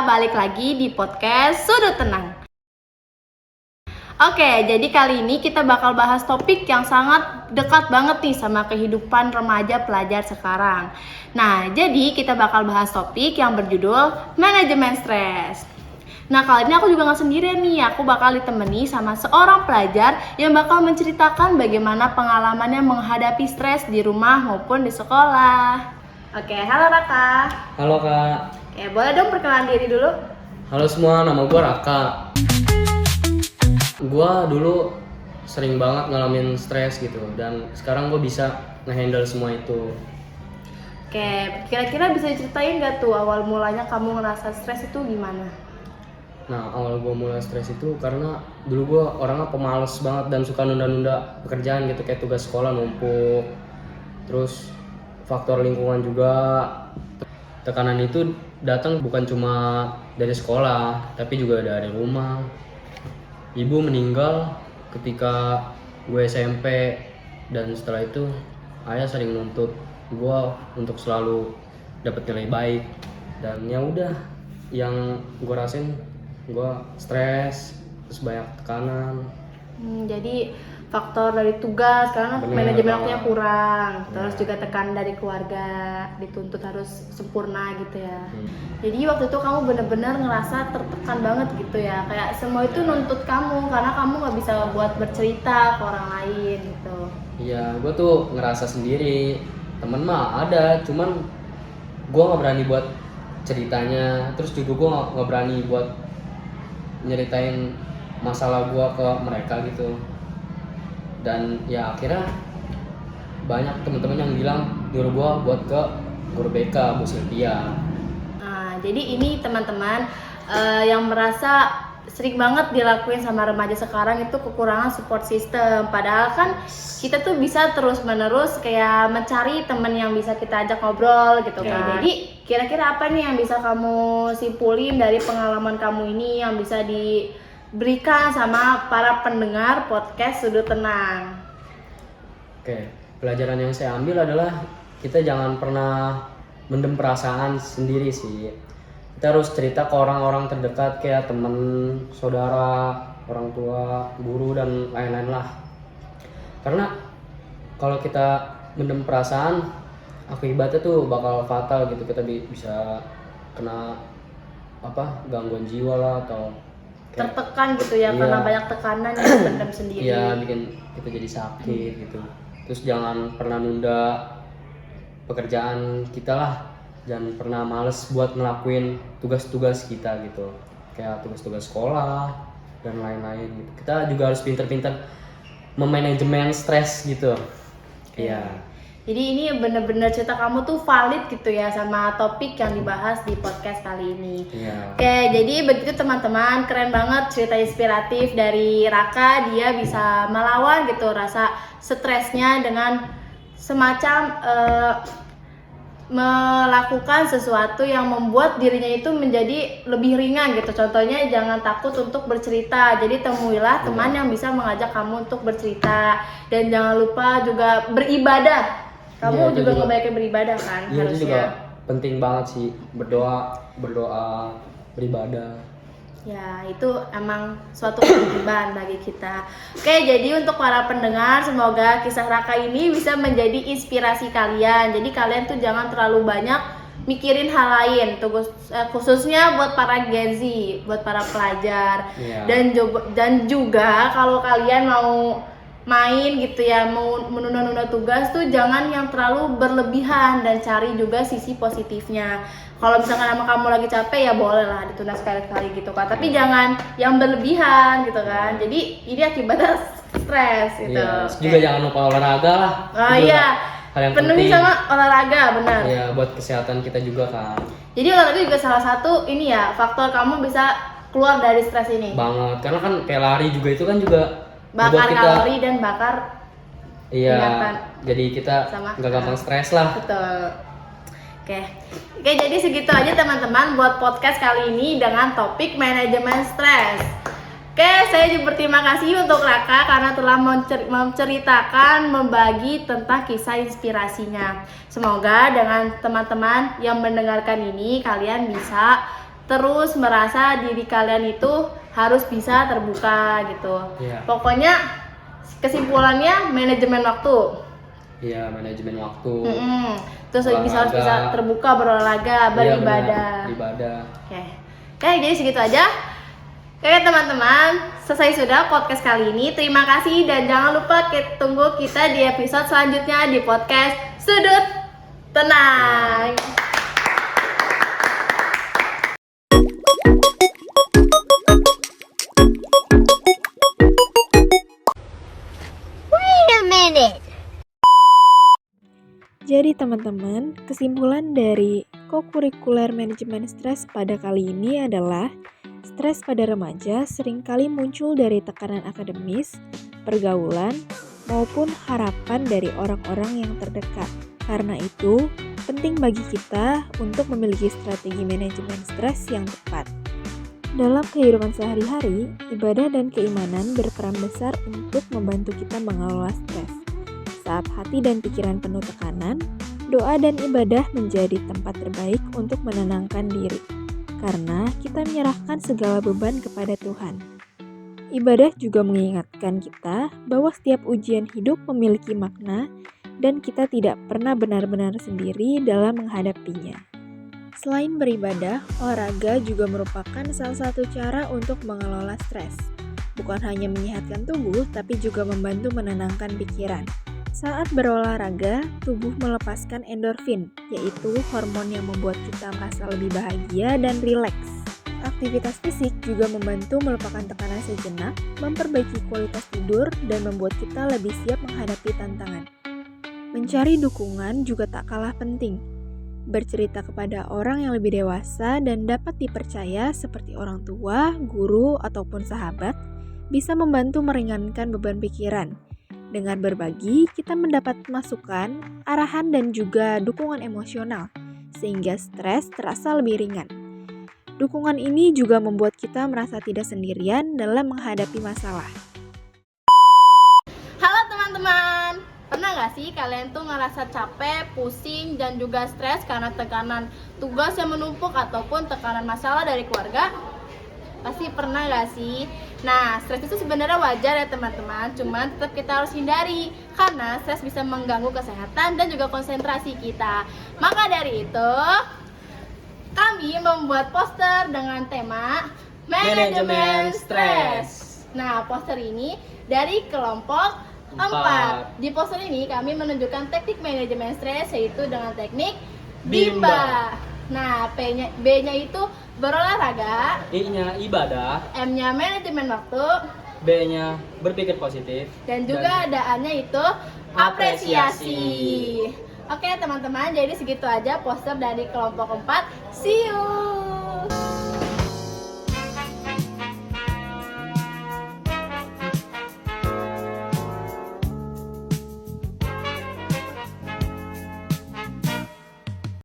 balik lagi di podcast Sudut Tenang. Oke, jadi kali ini kita bakal bahas topik yang sangat dekat banget nih sama kehidupan remaja pelajar sekarang. Nah, jadi kita bakal bahas topik yang berjudul manajemen stres. Nah, kali ini aku juga gak sendirian nih, aku bakal ditemani sama seorang pelajar yang bakal menceritakan bagaimana pengalamannya menghadapi stres di rumah maupun di sekolah. Oke, halo Raka. Halo Kak. Oke, boleh dong perkenalan diri dulu? Halo semua, nama gue Raka. Gue dulu sering banget ngalamin stres gitu, dan sekarang gue bisa ngehandle semua itu. Oke, kira-kira bisa ceritain gak tuh awal mulanya kamu ngerasa stres itu gimana? Nah, awal gue mulai stres itu karena dulu gue orangnya pemalas banget dan suka nunda-nunda pekerjaan gitu, kayak tugas sekolah numpuk. Terus faktor lingkungan juga. Tekanan itu datang bukan cuma dari sekolah, tapi juga dari rumah. Ibu meninggal ketika gue SMP, dan setelah itu ayah sering nuntut gue untuk selalu dapat nilai baik. Dan ya udah, yang gue rasain gue stres, terus banyak tekanan. Jadi faktor dari tugas karena Bener, manajemen waktunya kurang, terus Ya. juga tekanan dari keluarga, dituntut harus sempurna gitu ya. Jadi waktu itu kamu benar-benar ngerasa tertekan banget gitu ya, kayak semua itu nuntut kamu karena kamu nggak bisa buat bercerita ke orang lain gitu. Iya, gue tuh ngerasa sendiri. Temen mah ada, cuman gue nggak berani buat ceritanya. Terus juga gue nggak berani buat nyeritain masalah gue ke mereka gitu. Dan ya akhirnya banyak teman-teman yang bilang nyuruh gue buat ke guru BK, Bu Sylvia. Nah, jadi ini teman-teman yang merasa sering banget dilakuin sama remaja sekarang itu kekurangan support system. Padahal kan kita tuh bisa terus-menerus kayak mencari teman yang bisa kita ajak ngobrol gitu kan. Jadi kira-kira apa nih yang bisa kamu simpulin dari pengalaman kamu ini yang bisa diberikan sama para pendengar podcast Sudut Tenang? Oke, pelajaran yang saya ambil adalah kita jangan pernah mendem perasaan sendiri sih. Kita harus cerita ke orang-orang terdekat kayak teman, saudara, orang tua, guru, dan lain-lain lah. Karena kalau kita mendem perasaan, akibatnya tuh bakal fatal gitu. Kita bisa kena gangguan jiwa lah, atau Tertekan gitu ya, Iya. karena banyak tekanan yang dipendam sendiri. Iya, bikin kita jadi sakit gitu. Terus jangan pernah nunda pekerjaan kita lah. Jangan pernah males buat ngelakuin tugas-tugas kita gitu. Kayak tugas-tugas sekolah dan lain-lain gitu. Kita juga harus pinter-pinter memanajemen stres gitu. Iya. Jadi ini bener-bener cerita kamu tuh valid gitu ya sama topik yang dibahas di podcast kali ini. Iya. Oke, jadi begitu teman-teman, keren banget cerita inspiratif dari Raka. Dia bisa melawan gitu rasa stresnya dengan semacam melakukan sesuatu yang membuat dirinya itu menjadi lebih ringan gitu. Contohnya jangan takut untuk bercerita. Jadi temuilah teman yang bisa mengajak kamu untuk bercerita. Dan jangan lupa juga beribadah. Kamu Iya, itu juga juga. ngebanyakin beribadah kan Iya, itu harusnya. juga penting banget sih, berdoa, beribadah. Ya, itu emang suatu kewajiban bagi kita. Oke, jadi untuk para pendengar, semoga kisah Raka ini bisa menjadi inspirasi kalian. Jadi kalian tuh jangan terlalu banyak mikirin hal lain, khususnya buat para Gen Z, buat para pelajar. Iya. Dan juga kalau kalian mau main gitu ya, mau menunda-nunda tugas tuh jangan yang terlalu berlebihan, dan cari juga sisi positifnya. Kalau misalkan sama kamu lagi capek ya boleh lah ditunda sekali-kali gitu kan, tapi jangan yang berlebihan gitu kan. Jadi ini akibatnya stres gitu. Iya, Oke. juga jangan lupa olahraga lah. Oh Itu juga iya, hal yang penuhi penting. sama olahraga, benar. Iya, buat kesehatan kita juga kan. Jadi olahraga juga salah satu ini ya, faktor kamu bisa keluar dari stres ini. Banget, karena kan kayak lari juga itu kan juga Bakar ngebuat kita, kalori dan bakar iya, ingatan. jadi kita Sama- nggak gampang stres lah. Betul. Oke, jadi segitu aja teman-teman buat podcast kali ini dengan topik manajemen stres. Oke, saya juga berterima kasih untuk Raka karena telah menceritakan, membagi tentang kisah inspirasinya. Semoga dengan teman-teman yang mendengarkan ini kalian bisa terus merasa diri kalian itu harus bisa terbuka gitu. Iya. Pokoknya kesimpulannya manajemen waktu. Iya, manajemen waktu. Terus bisa harus bisa terbuka, berolahraga, beribadah. Beribadah. Oke, jadi segitu aja. Oke teman-teman, selesai sudah podcast kali ini. Terima kasih dan jangan lupa tunggu kita di episode selanjutnya di podcast Sudut Tenang. Wait a minute. Jadi teman-teman, kesimpulan dari kokurikuler manajemen stres pada kali ini adalah stres pada remaja seringkali muncul dari tekanan akademis, pergaulan, maupun harapan dari orang-orang yang terdekat. Karena itu, penting bagi kita untuk memiliki strategi manajemen stres yang tepat. Dalam kehidupan sehari-hari, ibadah dan keimanan berperan besar untuk membantu kita mengelola stres. Saat hati dan pikiran penuh tekanan, doa dan ibadah menjadi tempat terbaik untuk menenangkan diri, karena kita menyerahkan segala beban kepada Tuhan. Ibadah juga mengingatkan kita bahwa setiap ujian hidup memiliki makna dan kita tidak pernah benar-benar sendiri dalam menghadapinya. Selain beribadah, olahraga juga merupakan salah satu cara untuk mengelola stres. Bukan hanya menyehatkan tubuh, tapi juga membantu menenangkan pikiran. Saat berolahraga, tubuh melepaskan endorfin, yaitu hormon yang membuat kita merasa lebih bahagia dan rileks. Aktivitas fisik juga membantu melupakan tekanan sejenak, memperbaiki kualitas tidur, dan membuat kita lebih siap menghadapi tantangan. Mencari dukungan juga tak kalah penting. Bercerita kepada orang yang lebih dewasa dan dapat dipercaya seperti orang tua, guru, ataupun sahabat bisa membantu meringankan beban pikiran. Dengan berbagi, kita mendapat masukan, arahan, dan juga dukungan emosional, sehingga stres terasa lebih ringan. Dukungan ini juga membuat kita merasa tidak sendirian dalam menghadapi masalah. Halo teman-teman, pernah gak sih kalian tuh ngerasa capek, pusing, dan juga stres karena tekanan tugas yang menumpuk ataupun tekanan masalah dari keluarga? Pasti pernah gak sih? Nah, stres itu sebenarnya wajar ya teman-teman, cuman tetap kita harus hindari karena stres bisa mengganggu kesehatan dan juga konsentrasi kita. Maka dari itu, kami membuat poster dengan tema Manajemen Stres. Nah, poster ini dari kelompok 4. Di poster ini kami menunjukkan teknik manajemen stres yaitu dengan teknik BIMBA. Nah, B-nya itu berolahraga, I-nya ibadah, M-nya manajemen waktu, B-nya berpikir positif, dan juga ada A-nya itu apresiasi. Oke teman-teman, jadi segitu aja poster dari kelompok 4. See you.